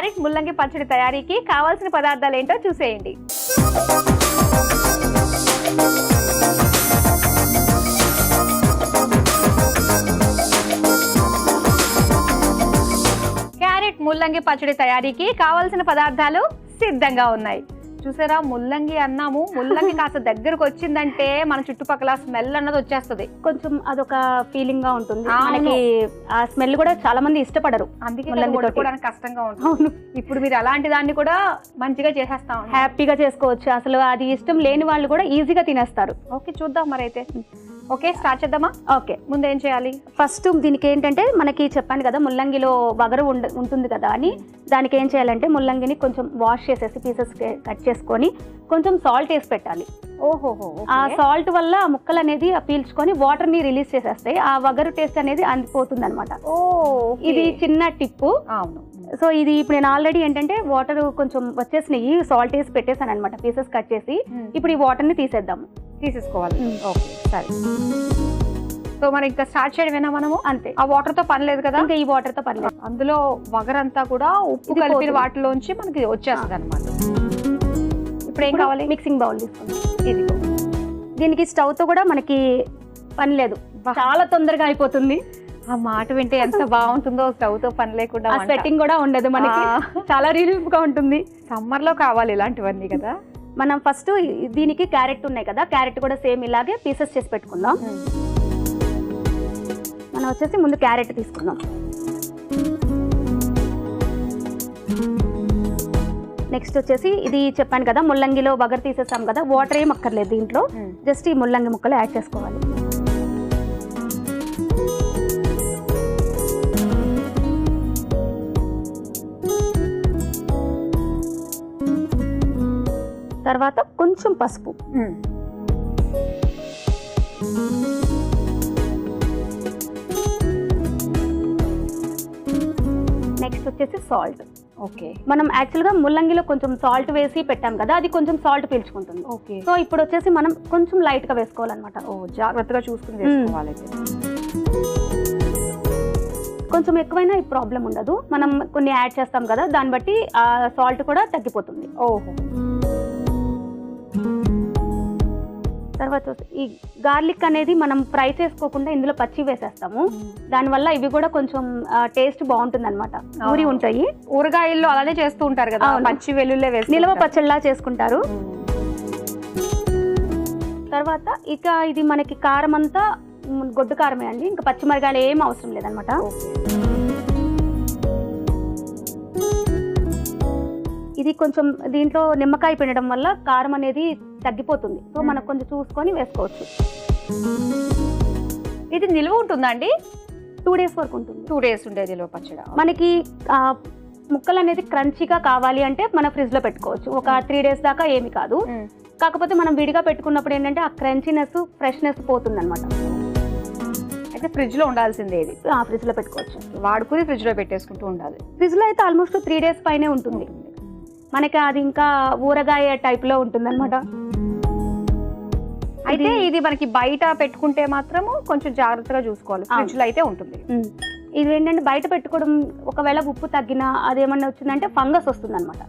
Carrot ముల్లంగి పచ్చడి తయారీకి కావాల్సిన పదార్థాలు ఏంటో చూసేయండి. క్యారెట్ ముల్లంగి పచ్చడి తయారీకి కావాల్సిన పదార్థాలు సిద్ధంగా ఉన్నాయి. చూసారా, ముల్లంగి అన్నాము, ముల్లంగి కాస్త దగ్గరకు వచ్చిందంటే మన చుట్టుపక్కల స్మెల్ అన్నది వచ్చేస్తుంది. కొంచెం అదొక ఫీలింగ్ గా ఉంటుంది మనకి. ఆ స్మెల్ కూడా చాలా మంది ఇష్టపడరు, అందుకే వండుకోవడానికి కష్టంగా ఉంటుంది. ఇప్పుడు మీరు అలాంటి దాన్ని కూడా మంచిగా చేసేస్తాం, హ్యాపీగా చేసుకోవచ్చు. అసలు అది ఇష్టం లేని వాళ్ళు కూడా ఈజీగా తినేస్తారు. ఓకే, చూద్దాం మరి అయితే. ఓకే, స్టార్ట్ చేద్దామా? ఓకే, ముందు ఏం చేయాలి? ఫస్ట్ దీనికి ఏంటంటే మనకి చెప్పాను కదా ముల్లంగిలో వగరు ఉంటుంది కదా అని. దానికి ఏం చేయాలంటే ముల్లంగిని కొంచెం వాష్ చేసేసి పీసెస్ కట్ చేసుకొని కొంచెం సాల్ట్ వేసి పెట్టాలి. ఓహోహో, ఆ సాల్ట్ వల్ల ఆ ముక్కలు అనేది పీల్చుకొని వాటర్ ని రిలీజ్ చేసేస్తాయి. ఆ వగరు టేస్ట్ అనేది అందిపోతుంది అనమాట. ఇది చిన్న టిప్పు. అవును. సో ఇది ఇప్పుడు నేను ఆల్రెడీ ఏంటంటే వాటర్ కొంచెం వచ్చేసినాయి, సాల్ట్ వేసి పెట్టేసాను అనమాట పీసెస్ కట్ చేసి. ఇప్పుడు ఈ వాటర్ ని తీసేసుకోవాలి. ఓకే, సరే. సో మరి ఇంకా స్టార్ట్ చేయడమేనా మనము? అంతే, ఆ వాటర్ తో పని లేదు కదా. ఇంకా ఈ వాటర్ తో పని లేదు. అందులో వగరంతా కూడా ఉప్పు కలిపిన వాటిలోంచి మనకి వచ్చేస్తుంది అనమాట. ఇప్పుడు ఏం కావాలి? మిక్సింగ్ బౌల్ తీసుకుందాం. ఇది దీనికి స్టవ్ తో కూడా మనకి పని లేదు, చాలా తొందరగా అయిపోతుంది. ఆ మాట వింటే ఎంత బాగుంటుందో, స్టవ్ తో పని లేకుండా. స్వెట్టింగ్ కూడా ఉండదు మనకి, చాలా రిలీఫ్ గా ఉంటుంది. సమ్మర్ లో కావాలి ఇలాంటివన్నీ కదా. మనం ఫస్ట్ దీనికి క్యారెట్ ఉన్నాయి కదా, క్యారెట్ కూడా సేమ్ ఇలాగే పీసెస్ చేసి పెట్టుకుందాం. మనం వచ్చేసి ముందు క్యారెట్ తీసుకుందాం. నెక్స్ట్ వచ్చేసి ఇది చెప్పాను కదా ముల్లంగిలో బగర్ తీసేసాం కదా, వాటర్ ఏం అక్కర్లేదు దీంట్లో. జస్ట్ ఈ ముల్లంగి ముక్కలు యాడ్ చేసుకోవాలి. తర్వాత కొంచెం పసుపు, నెక్స్ట్ వచ్చేసి సాల్ట్. ఓకే, మనం యాక్చువల్ గా ముల్లంగిలో కొంచెం సాల్ట్ వేసి పెట్టాం కదా, అది కొంచెం సాల్ట్ పీల్చుకుంటుంది. ఓకే, సో ఇప్పుడు వచ్చేసి మనం కొంచెం లైట్ గా వేసుకోవాలన్నమాట. జాగ్రత్తగా చూసుకుని వేసుకోవాలి. కొంచెం ఎక్కువైనా ఈ ప్రాబ్లం ఉండదు, మనం కొన్ని యాడ్ చేస్తాం కదా, దాన్ని బట్టి ఆ సాల్ట్ కూడా తగ్గిపోతుంది. ఓహో. తర్వాత ఈ గార్లిక్ అనేది మనం ఫ్రై చేసుకోకుండా ఇందులో పచ్చి వేసేస్తాము. దానివల్ల ఇవి కూడా కొంచెం టేస్ట్ బాగుంటుంది అనమాట, ఊరి ఉంటాయి. ఊరగాయల్లో అలానే చేస్తూ ఉంటారు కదా, పచ్చి వెల్లుల్లి వేసి నిల్వ పచ్చళ్ళలా చేసుకుంటారు. తర్వాత ఇక ఇది మనకి కారం అంతా గొడ్డు కారమే అండి, ఇంకా పచ్చిమిరకాయలు ఏం అవసరం లేదనమాట. ఇది కొంచెం దీంట్లో నిమ్మకాయ పిండడం వల్ల కారం అనేది తగ్గిపోతుంది. సో మనకు కొంచెం చూసుకొని వేసుకోవచ్చు. ఇది నిల్వ ఉంటుందండి? 2 days వరకు ఉంటుంది. 2 days ఉండేది నిల్వ పచ్చడి. మనకి ముక్కలు అనేది క్రంచీగా కావాలి అంటే మన ఫ్రిడ్జ్ లో పెట్టుకోవచ్చు. ఒక 3 days దాకా ఏమి కాదు. కాకపోతే మనం విడిగా పెట్టుకున్నప్పుడు ఏంటంటే ఆ క్రంచీనెస్ ఫ్రెష్నెస్ పోతుంది అనమాట. అయితే ఫ్రిడ్జ్ లో ఉండాల్సిందే ఇది. ఫ్రిడ్జ్ లో పెట్టుకోవచ్చు, వాడుకుని ఫ్రిడ్జ్ లో పెట్టేసుకుంటూ ఉండాలి. ఫ్రిడ్జ్ లో అయితే ఆల్మోస్ట్ 3 days పైనే ఉంటుంది మనకి. అది ఇంకా ఊరగాయ టైప్ లో ఉంటుంది అనమాట. అయితే ఇది మనకి బయట పెట్టుకుంటే మాత్రము కొంచెం జాగ్రత్తగా చూసుకోవాలి, ఫ్రిడ్జ్ లో అయితే ఉంటుంది. ఇది ఏంటంటే బయట పెట్టుకోవడం ఒకవేళ ఉప్పు తగ్గినా అదేమన్నా వచ్చిందంటే ఫంగస్ వస్తుంది అనమాట,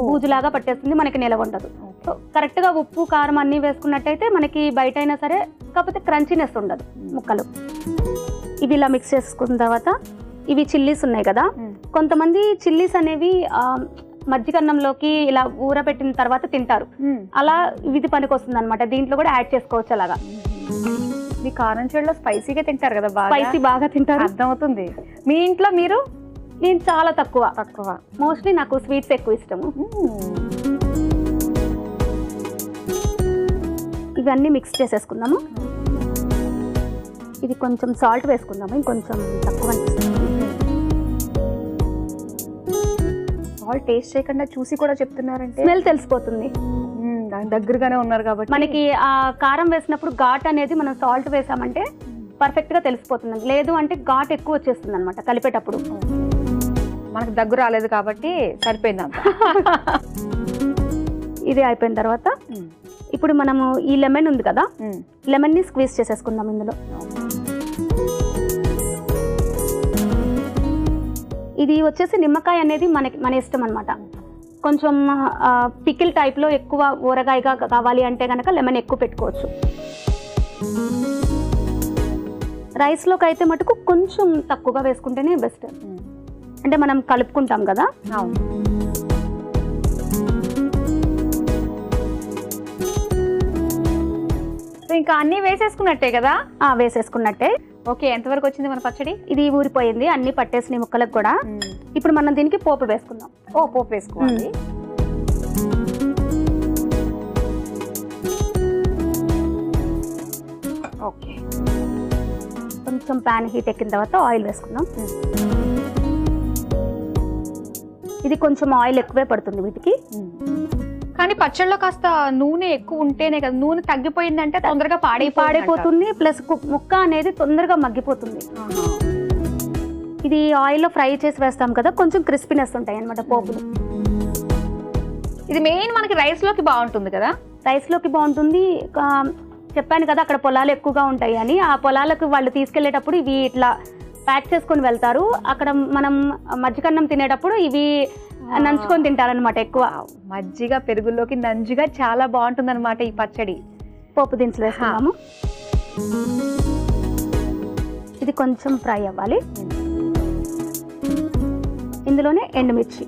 బూజులాగా పట్టేస్తుంది, మనకి నిలవ ఉండదు. సో కరెక్ట్ గా ఉప్పు కారం అన్ని వేసుకున్నట్టయితే మనకి బయట అయినా సరే, కాకపోతే క్రంచీనెస్ ఉండదు ముక్కలు. ఇవి ఇలా మిక్స్ చేసుకున్న తర్వాత ఇవి చిల్లీస్ ఉన్నాయి కదా, కొంతమంది చిల్లీస్ అనేవి మజ్జిగన్నంలోకి ఇలా ఊరబెట్టిన తర్వాత తింటారు, అలా ఇది పనికి వస్తుంది అనమాట. దీంట్లో కూడా యాడ్ చేసుకోవచ్చు అలాగా. మీ కారం చెడులో స్పైసీగా తింటారు కదా, స్పైసీ బాగా తింటారు, అర్థమవుతుంది. మీ ఇంట్లో మీరు? నేను చాలా తక్కువ, మోస్ట్లీ నాకు స్వీట్స్ ఎక్కువ ఇష్టము. ఇవన్నీ మిక్స్ చేసేసుకుందాము. ఇది కొంచెం సాల్ట్ వేసుకుందాము, ఇంకొంచెం తక్కువ అనిపిస్తుంది. సాల్ట్ టేస్ట్ చేయకుండా చూసి కూడా చెప్తున్నారంటే స్మెల్ తెలిసిపోతుంది, దగ్గరగానే ఉన్నారు కాబట్టి. మనకి ఆ కారం వేసినప్పుడు ఘాట్ అనేది మనం సాల్ట్ వేసామంటే పర్ఫెక్ట్ గా తెలిసిపోతుంది. లేదు అంటే ఘాట్ ఎక్కువ వచ్చేస్తుంది అనమాట కలిపేటప్పుడు. మనకు దగ్గర రాలేదు కాబట్టి సరిపోయింది అంత. ఇది అయిపోయిన తర్వాత ఇప్పుడు మనము ఈ లెమన్ ఉంది కదా, లెమన్ ని స్క్వీజ్ చేసేసుకుందాం ఇందులో. ఇది వచ్చేసి నిమ్మకాయ అనేది మన ఇష్టం అనమాట. కొంచెం పికిల్ టైప్లో ఎక్కువ ఊరగాయగా కావాలి అంటే కనుక లెమన్ ఎక్కువ పెట్టుకోవచ్చు. రైస్లోకి అయితే మటుకు కొంచెం తక్కువగా వేసుకుంటేనే బెస్ట్. అంటే మనం కలుపుకుంటాం కదా. అవును. ఇంకా అన్నీ వేసేసుకున్నట్టే కదా? వేసేసుకున్నట్టే. ఓకే, ఎంతవరకు వచ్చింది మన పచ్చడి? ఇది ఊరిపోయింది, అన్ని పట్టేసిన ముక్కలకు కూడా. ఇప్పుడు మనం దీనికి పోపు వేసుకుందాం. పోపు వేసుకోవాలి. ఓకే, కొంచెం ప్యాన్ హీట్ ఎక్కిన తర్వాత ఆయిల్ వేసుకుందాం. ఇది కొంచెం ఆయిల్ ఎక్కువే పడుతుంది వీటికి. కానీ పచ్చళ్ళలో కాస్త నూనె ఎక్కువ ఉంటేనే కదా, నూనె తగ్గిపోయిందంటే తొందరగా పాడైపోతుంది, ప్లస్ ముక్క అనేది తొందరగా మగ్గిపోతుంది. ఇది ఆయిల్లో ఫ్రై చేసి వేస్తాం కదా, కొంచెం క్రిస్పీనెస్ ఉంటాయి అన్నమాట పోపులు. ఇది మెయిన్ మనకి రైస్లోకి బాగుంటుంది కదా? రైస్లోకి బాగుంటుంది. చెప్పాను కదా అక్కడ పొలాలు ఎక్కువగా ఉంటాయి అని, ఆ పొలాలకు వాళ్ళు తీసుకెళ్లేటప్పుడు ఇవి ఇట్లా ప్యాక్ చేసుకొని వెళ్తారు. అక్కడ మనం మజ్జిగన్నం తినేటప్పుడు ఇవి నంచుకొని తింటారనమాట ఎక్కువ. మజ్జిగ పెరుగులోకి నంజుగా చాలా బాగుంటుంది అనమాట ఈ పచ్చడి. పోపు దినుసులు వేసుకున్నాము. ఇది కొంచెం ఫ్రై అవ్వాలి. ఇందులోనే ఎండుమిర్చి.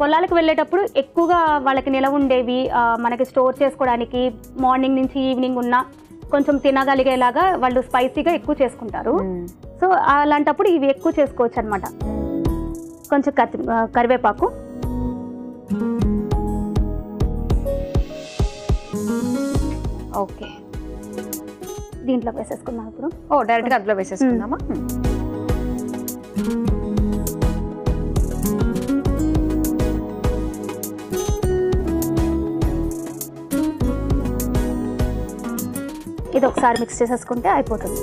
పొలాలకు వెళ్ళేటప్పుడు ఎక్కువగా వాళ్ళకి నిలవ ఉండేవి మనకి స్టోర్ చేసుకోవడానికి మార్నింగ్ నుంచి ఈవినింగ్ ఉన్న కొంచెం తినగలిగేలాగా వాళ్ళు స్పైసీగా ఎక్కువ చేసుకుంటారు. సో అలాంటప్పుడు ఇవి ఎక్కువ చేసుకోవచ్చు అనమాట. కొంచెం కరివేపాకు, ఓకే, దీంట్లో వేసేసుకుందాం. ఇప్పుడు డైరెక్ట్గా అందులో వేసేసుకుందామా? ఇది ఒకసారి మిక్స్ చేసేసుకుంటే అయిపోతుంది.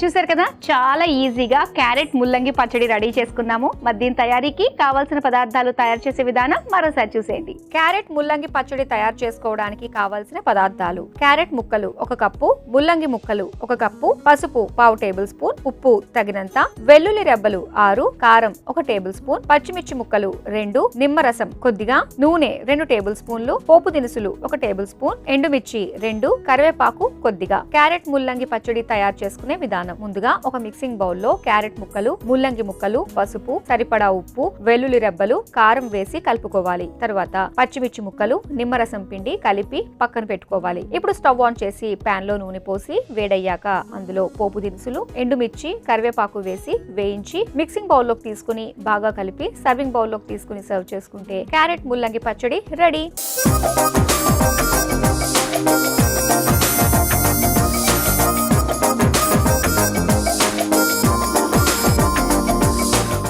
చూసారు కదా, చాలా ఈజీగా క్యారెట్ ముల్లంగి పచ్చడి రెడీ చేసుకున్నాము. మరి దీని తయారీకి కావాల్సిన పదార్థాలు తయారు చేసే విధానం మరోసారి చూసేయండి. క్యారెట్ ముల్లంగి పచ్చడి తయారు చేసుకోవడానికి కావాల్సిన పదార్థాలు: క్యారెట్ ముక్కలు 1 కప్పు, ముల్లంగి ముక్కలు 1 కప్పు, పసుపు 1/2 టేబుల్ స్పూన్, ఉప్పు తగినంత, వెల్లుల్లి రెబ్బలు 6, కారం 1 టేబుల్ స్పూన్, పచ్చిమిర్చి ముక్కలు 2, నిమ్మరసం కొద్దిగా, నూనె 2 టేబుల్ స్పూన్లు, పోపు దినుసులు 1 టేబుల్ స్పూన్, ఎండుమిర్చి 2, కరివేపాకు కొద్దిగా. క్యారెట్ ముల్లంగి పచ్చడి తయారు చేసుకునే విధానం: ముందుగా ఒక మిక్సింగ్ బౌల్లో క్యారెట్ ముక్కలు, ముల్లంగి ముక్కలు, పసుపు, సరిపడా ఉప్పు, వెల్లుల్లి రెబ్బలు, కారం వేసి కలుపుకోవాలి. తర్వాత పచ్చిమిర్చి ముక్కలు, నిమ్మరసం పిండి కలిపి పక్కన పెట్టుకోవాలి. ఇప్పుడు స్టవ్ ఆన్ చేసి పాన్ లో నూనె పోసి వేడయ్యాక అందులో పోపు దినుసులు, ఎండుమిర్చి, కరివేపాకు వేసి వేయించి మిక్సింగ్ బౌల్ లోకి తీసుకుని బాగా కలిపి సర్వింగ్ బౌల్ లోకి తీసుకుని సర్వ్ చేసుకుంటే క్యారెట్ ముల్లంగి పచ్చడి రెడీ.